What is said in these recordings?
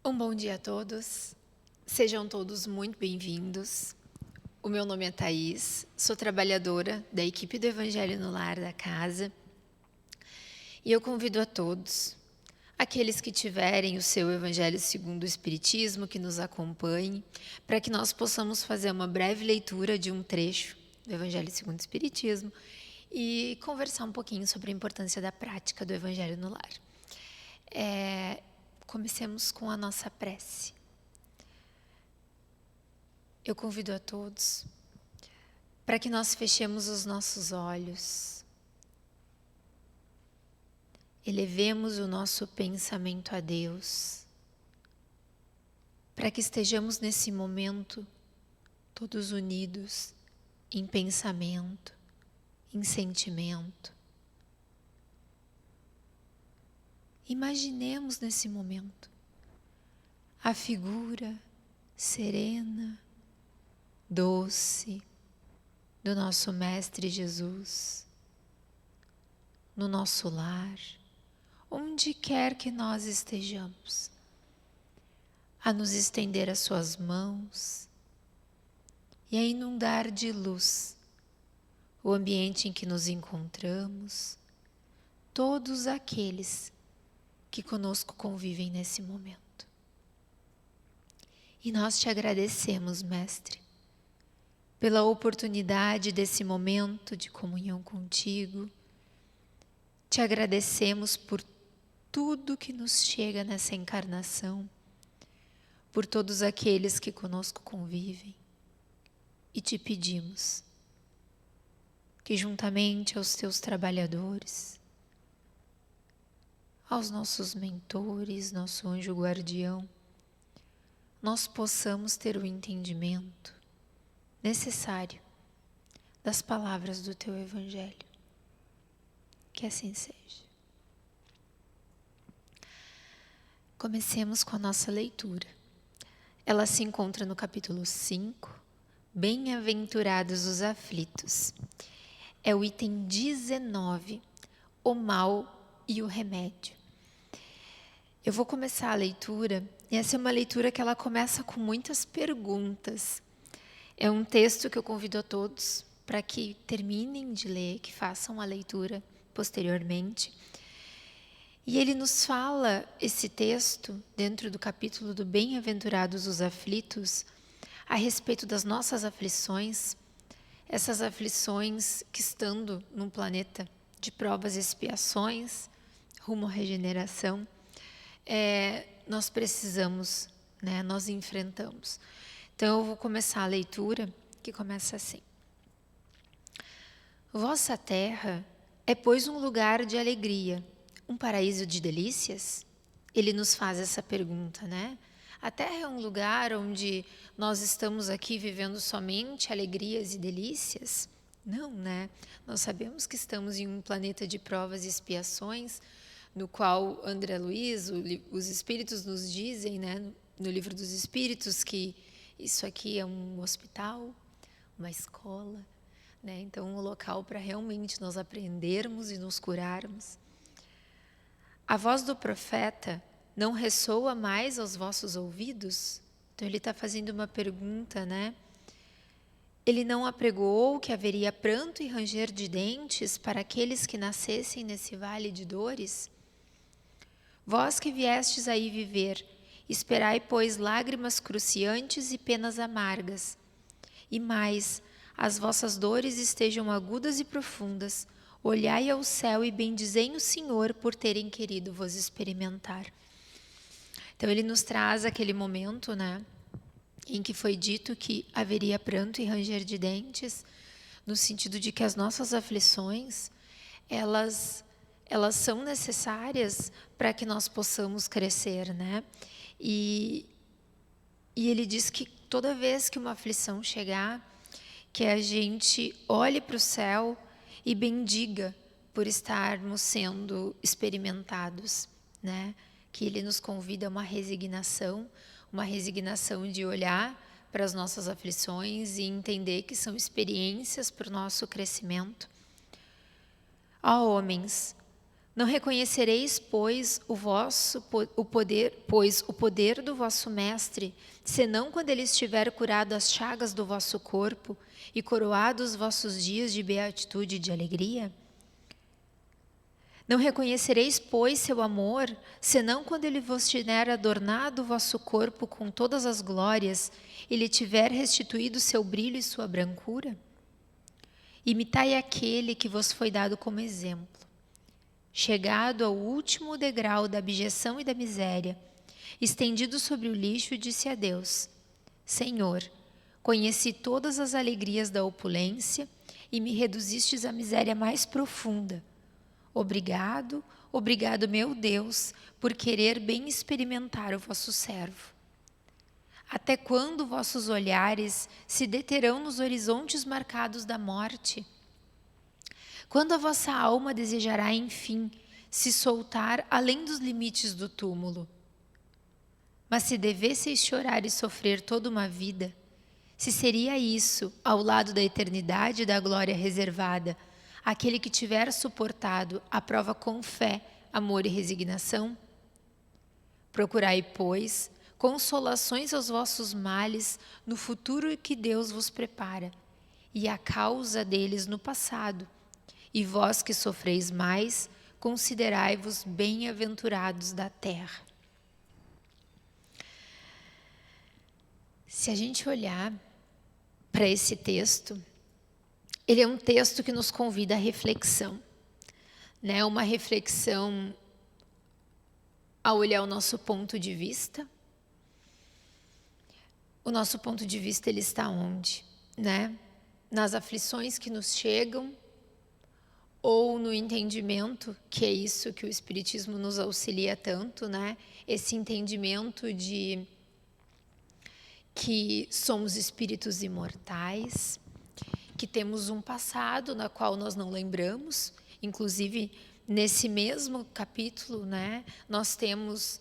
Um bom dia a todos, sejam todos muito bem-vindos. O meu nome é Thaís, sou trabalhadora da equipe do Evangelho no Lar da Casa e eu convido a todos, aqueles que tiverem o seu Evangelho segundo o Espiritismo, que nos acompanhem, para que nós possamos fazer uma breve leitura de um trecho do Evangelho segundo o Espiritismo e conversar um pouquinho sobre a importância da prática do Evangelho no Lar. Comecemos com a nossa prece. Eu convido a todos para que nós fechemos os nossos olhos, elevemos o nosso pensamento a Deus, para que estejamos nesse momento todos unidos em pensamento, em sentimento. Imaginemos nesse momento a figura serena, doce do nosso Mestre Jesus, no nosso lar, onde quer que nós estejamos, a nos estender as suas mãos e a inundar de luz o ambiente em que nos encontramos, todos aqueles que conosco convivem nesse momento. E nós te agradecemos, Mestre, pela oportunidade desse momento de comunhão contigo. Te agradecemos por tudo que nos chega nessa encarnação, por todos aqueles que conosco convivem. E te pedimos que juntamente aos teus trabalhadores, aos nossos mentores, nosso anjo guardião, nós possamos ter o entendimento necessário das palavras do teu Evangelho. Que assim seja. Comecemos com a nossa leitura. Ela se encontra no capítulo 5, Bem-aventurados os aflitos. É o item 19, o mal e o remédio. Eu vou começar a leitura, e essa é uma leitura que ela começa com muitas perguntas. É um texto que eu convido a todos para que terminem de ler, que façam a leitura posteriormente. E ele nos fala, esse texto, dentro do capítulo do Bem-aventurados os aflitos, a respeito das nossas aflições, essas aflições que, estando num planeta de provas e expiações, rumo à regeneração, nós precisamos, nós enfrentamos. Então eu vou começar a leitura, que começa assim. Vossa terra é, pois, um lugar de alegria, um paraíso de delícias? Ele nos faz essa pergunta, né? A terra é um lugar onde nós estamos aqui vivendo somente alegrias e delícias? Não, né? Nós sabemos que estamos em um planeta de provas e expiações, no qual André Luiz, os Espíritos nos dizem, né, no Livro dos Espíritos, que isso aqui é um hospital, uma escola, né? Então, um local para realmente nós aprendermos e nos curarmos. A voz do profeta não ressoa mais aos vossos ouvidos? Então, ele está fazendo uma pergunta, né? Ele não apregoou que haveria pranto e ranger de dentes para aqueles que nascessem nesse vale de dores? Vós que viestes aí viver, esperai, pois, lágrimas cruciantes e penas amargas. E mais, as vossas dores estejam agudas e profundas. Olhai ao céu e bendizei o Senhor por terem querido vos experimentar. Então ele nos traz aquele momento, né, em que foi dito que haveria pranto e ranger de dentes, no sentido de que as nossas aflições, elas são necessárias para que nós possamos crescer, né? E ele diz que toda vez que uma aflição chegar, que a gente olhe para o céu e bendiga por estarmos sendo experimentados, né? Que ele nos convida a uma resignação de olhar para as nossas aflições e entender que são experiências para o nosso crescimento. Ó homens, Não reconhecereis, pois, o poder do vosso mestre, senão quando ele estiver curado as chagas do vosso corpo e coroado os vossos dias de beatitude e de alegria? Não reconhecereis, pois, seu amor, senão quando ele vos tiver adornado o vosso corpo com todas as glórias e lhe tiver restituído seu brilho e sua brancura? Imitai aquele que vos foi dado como exemplo. Chegado ao último degrau da abjeção e da miséria, estendido sobre o lixo, disse a Deus: Senhor, conheci todas as alegrias da opulência e me reduzistes à miséria mais profunda. Obrigado, obrigado, meu Deus, por querer bem experimentar o vosso servo. Até quando vossos olhares se deterão nos horizontes marcados da morte? Quando a vossa alma desejará, enfim, se soltar além dos limites do túmulo? Mas se devesseis chorar e sofrer toda uma vida, se seria isso, ao lado da eternidade e da glória reservada, aquele que tiver suportado a prova com fé, amor e resignação? Procurai, pois, consolações aos vossos males no futuro que Deus vos prepara, e a causa deles no passado. E vós que sofreis mais, considerai-vos bem-aventurados da terra. Se a gente olhar para esse texto, ele é um texto que nos convida à reflexão, né? Uma reflexão a olhar o nosso ponto de vista. O nosso ponto de vista, ele está onde, né? Nas aflições que nos chegam, ou no entendimento, que é isso que o Espiritismo nos auxilia tanto, né? Esse entendimento de que somos espíritos imortais, que temos um passado na qual nós não lembramos. Inclusive, nesse mesmo capítulo, né, nós temos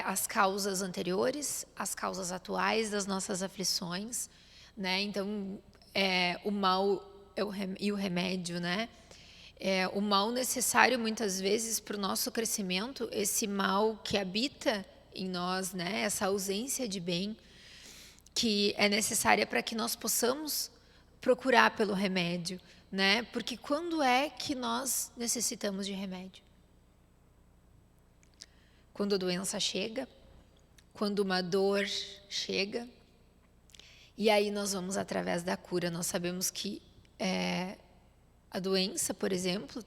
as causas anteriores, as causas atuais das nossas aflições, né? Então, o mal e o remédio, né? O mal necessário muitas vezes para o nosso crescimento, esse mal que habita em nós, né? Essa ausência de bem que é necessária para que nós possamos procurar pelo remédio, né? Porque quando é que nós necessitamos de remédio? Quando a doença chega, quando uma dor chega, e aí nós vamos através da cura. Nós sabemos que a doença, por exemplo,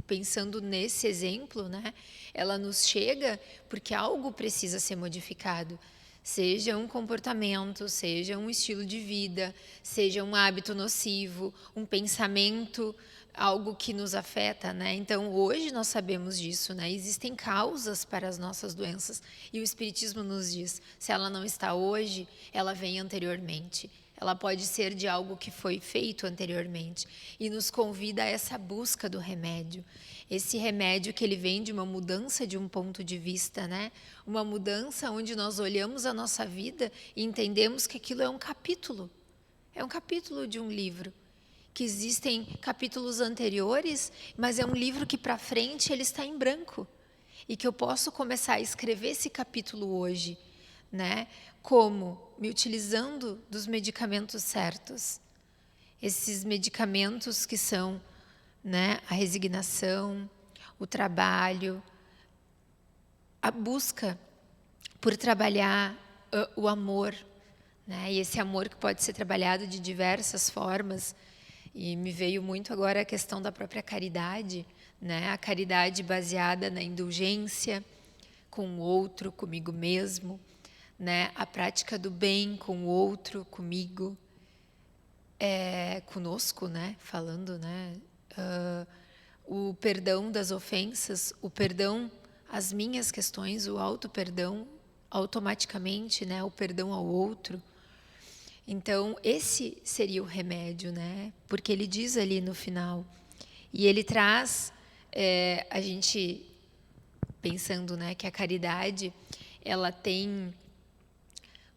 pensando nesse exemplo, né, ela nos chega porque algo precisa ser modificado. Seja um comportamento, seja um estilo de vida, seja um hábito nocivo, um pensamento, algo que nos afeta, né? Então, hoje nós sabemos disso, né? Existem causas para as nossas doenças e o Espiritismo nos diz, se ela não está hoje, ela vem anteriormente. Ela pode ser de algo que foi feito anteriormente e nos convida a essa busca do remédio. Esse remédio que ele vem de uma mudança de um ponto de vista, né? Uma mudança onde nós olhamos a nossa vida e entendemos que aquilo é um capítulo de um livro. Que existem capítulos anteriores, mas é um livro que para frente ele está em branco. E que eu posso começar a escrever esse capítulo hoje, né? Como? Me utilizando dos medicamentos certos. Esses medicamentos que são, né, a resignação, o trabalho, a busca por trabalhar o amor, né? E esse amor que pode ser trabalhado de diversas formas. E me veio muito agora a questão da própria caridade, né? A caridade baseada na indulgência com o outro, comigo mesmo, né? A prática do bem com o outro, comigo, conosco, né? Falando, né? O perdão das ofensas, o perdão às minhas questões, o auto-perdão automaticamente, né? O perdão ao outro. Então, esse seria o remédio, né? Porque ele diz ali no final, e ele traz, a gente pensando, né, que a caridade, ela tem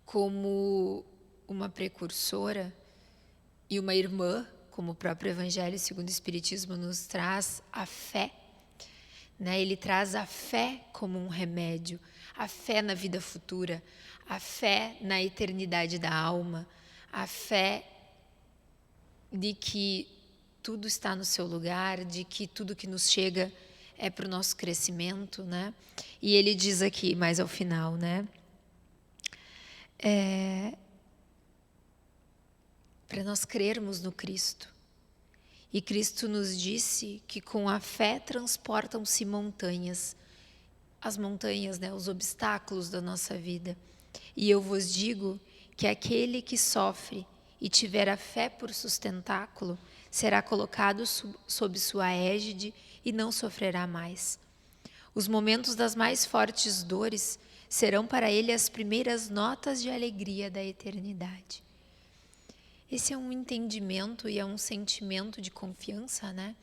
como uma precursora e uma irmã como o próprio Evangelho segundo o Espiritismo nos traz, a fé, né? Ele traz a fé como um remédio, a fé na vida futura, a fé na eternidade da alma, a fé de que tudo está no seu lugar, de que tudo que nos chega é para o nosso crescimento, né? E ele diz aqui, mais ao final, né? Para nós crermos no Cristo. E Cristo nos disse que com a fé transportam-se montanhas, as montanhas, né, os obstáculos da nossa vida. E eu vos digo que aquele que sofre e tiver a fé por sustentáculo será colocado sob sua égide e não sofrerá mais. Os momentos das mais fortes dores serão para ele as primeiras notas de alegria da eternidade. Esse é um entendimento e é um sentimento de confiança, né,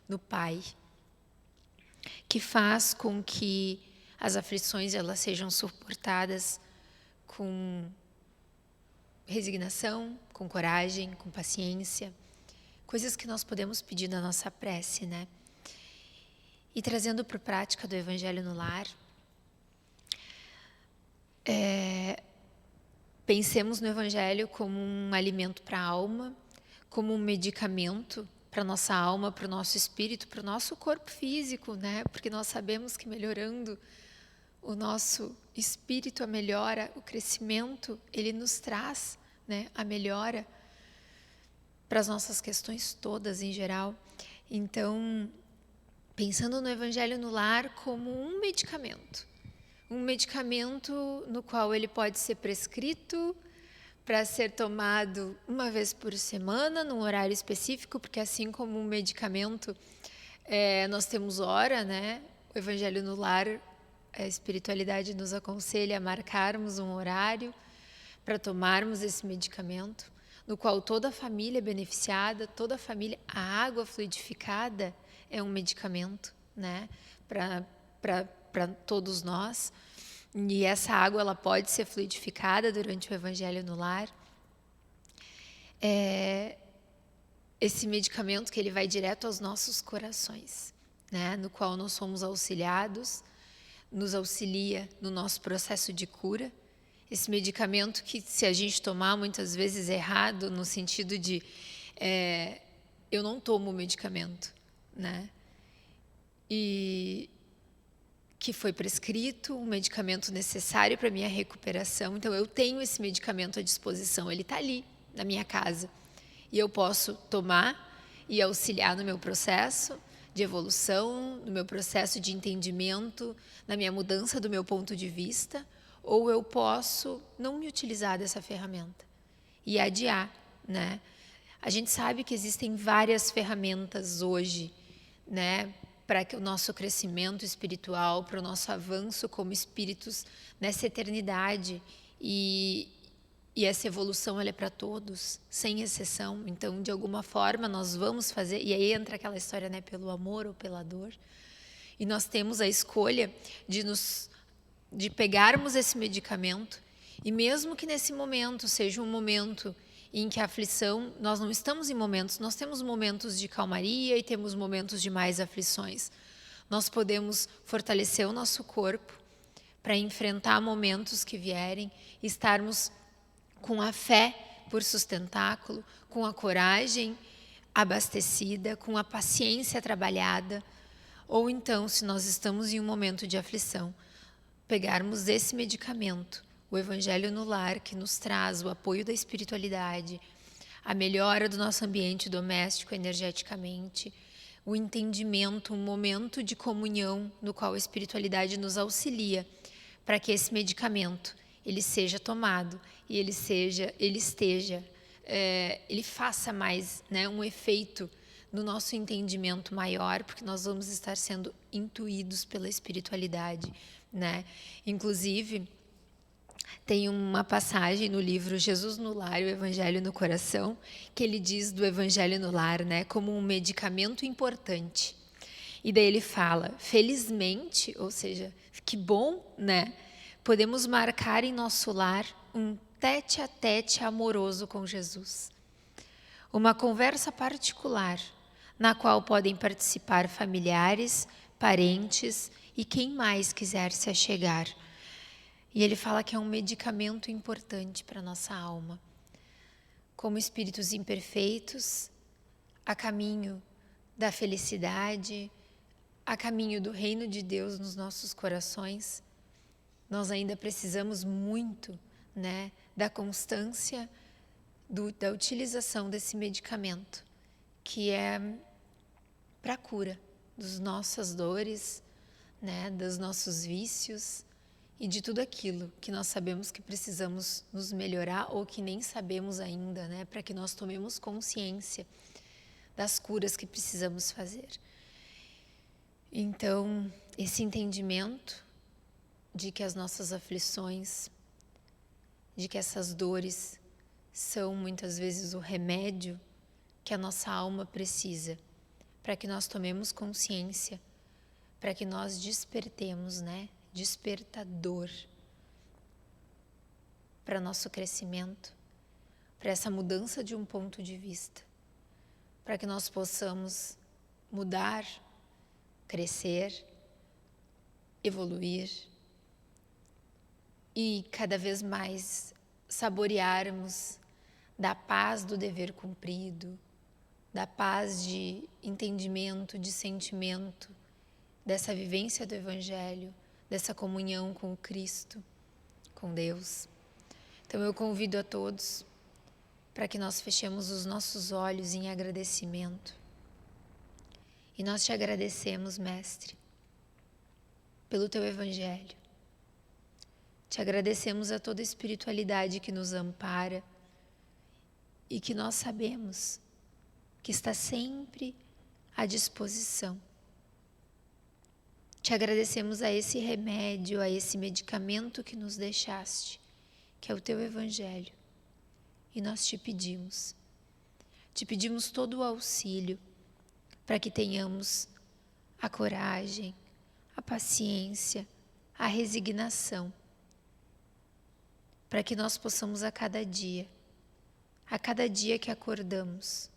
no Pai, que faz com que as aflições elas sejam suportadas com resignação, com coragem, com paciência, coisas que nós podemos pedir na nossa prece, né? E trazendo para a prática do Evangelho no Lar, pensemos no Evangelho como um alimento para a alma, como um medicamento para a nossa alma, para o nosso espírito, para o nosso corpo físico, né? Porque nós sabemos que melhorando o nosso espírito, a melhora, o crescimento, ele nos traz, né, a melhora para as nossas questões todas em geral. Então, pensando no Evangelho no Lar como um medicamento no qual ele pode ser prescrito para ser tomado uma vez por semana, num horário específico, porque assim como um medicamento, nós temos hora, né? O Evangelho no Lar, a espiritualidade nos aconselha a marcarmos um horário para tomarmos esse medicamento, no qual toda a família é beneficiada, toda a família, a água fluidificada é um medicamento, né? Para todos nós. E essa água ela pode ser fluidificada durante o Evangelho no Lar. Esse medicamento que ele vai direto aos nossos corações, né? No qual nós somos auxiliados, nos auxilia no nosso processo de cura. Esse medicamento que, se a gente tomar muitas vezes errado, no sentido de eu não tomo o medicamento, né? E que foi prescrito, um medicamento necessário para a minha recuperação. Então, eu tenho esse medicamento à disposição, ele está ali, na minha casa. E eu posso tomar e auxiliar no meu processo de evolução, no meu processo de entendimento, na minha mudança do meu ponto de vista, ou eu posso não me utilizar dessa ferramenta e adiar, né? A gente sabe que existem várias ferramentas hoje, né, para que o nosso crescimento espiritual, para o nosso avanço como espíritos nessa eternidade e essa evolução ela é para todos, sem exceção. Então, de alguma forma, nós vamos fazer, e aí entra aquela história, né, pelo amor ou pela dor, e nós temos a escolha de pegarmos esse medicamento, e mesmo que nesse momento seja um momento em que a aflição, nós não estamos em momentos, nós temos momentos de calmaria e temos momentos de mais aflições. Nós podemos fortalecer o nosso corpo para enfrentar momentos que vierem, estarmos com a fé por sustentáculo, com a coragem abastecida, com a paciência trabalhada, ou então, se nós estamos em um momento de aflição, pegarmos esse medicamento, o Evangelho no Lar, que nos traz o apoio da espiritualidade, a melhora do nosso ambiente doméstico energeticamente, o entendimento, um momento de comunhão no qual a espiritualidade nos auxilia para que esse medicamento ele seja tomado e ele faça mais, né, um efeito no nosso entendimento maior, porque nós vamos estar sendo intuídos pela espiritualidade, né? Inclusive, tem uma passagem no livro Jesus no Lar e o Evangelho no Coração, que ele diz do Evangelho no Lar, né, como um medicamento importante. E daí ele fala, felizmente, ou seja, que bom, né, podemos marcar em nosso lar um tete-a-tete amoroso com Jesus. uma conversa particular, na qual podem participar familiares, parentes e quem mais quiser se achegar. E ele fala que é um medicamento importante para a nossa alma. Como espíritos imperfeitos, a caminho da felicidade, a caminho do reino de Deus nos nossos corações, nós ainda precisamos muito, né, da constância da utilização desse medicamento, que é para a cura das nossas dores, né, dos nossos vícios e de tudo aquilo que nós sabemos que precisamos nos melhorar ou que nem sabemos ainda, né, para que nós tomemos consciência das curas que precisamos fazer. Então, esse entendimento de que as nossas aflições, de que essas dores são muitas vezes o remédio que a nossa alma precisa, para que nós tomemos consciência, para que nós despertemos, né? Despertador para nosso crescimento, para essa mudança de um ponto de vista, para que nós possamos mudar, crescer, evoluir e cada vez mais saborearmos da paz do dever cumprido, da paz de entendimento, de sentimento, dessa vivência do Evangelho, dessa comunhão com o Cristo, com Deus. Então eu convido a todos para que nós fechemos os nossos olhos em agradecimento. E nós te agradecemos, Mestre, pelo teu Evangelho. Te agradecemos a toda a espiritualidade que nos ampara e que nós sabemos que está sempre à disposição. Te agradecemos a esse remédio, a esse medicamento que nos deixaste, que é o teu Evangelho. E nós te pedimos todo o auxílio para que tenhamos a coragem, a paciência, a resignação, para que nós possamos a cada dia que acordamos,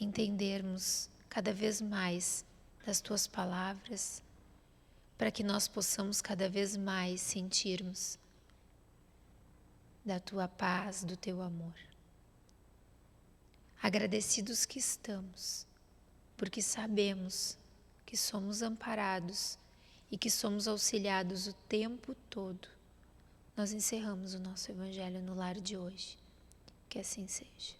entendermos cada vez mais das tuas palavras, para que nós possamos cada vez mais sentirmos da tua paz, do teu amor. Agradecidos que estamos, porque sabemos que somos amparados e que somos auxiliados o tempo todo. Nós encerramos o nosso Evangelho no lar de hoje. Que assim seja.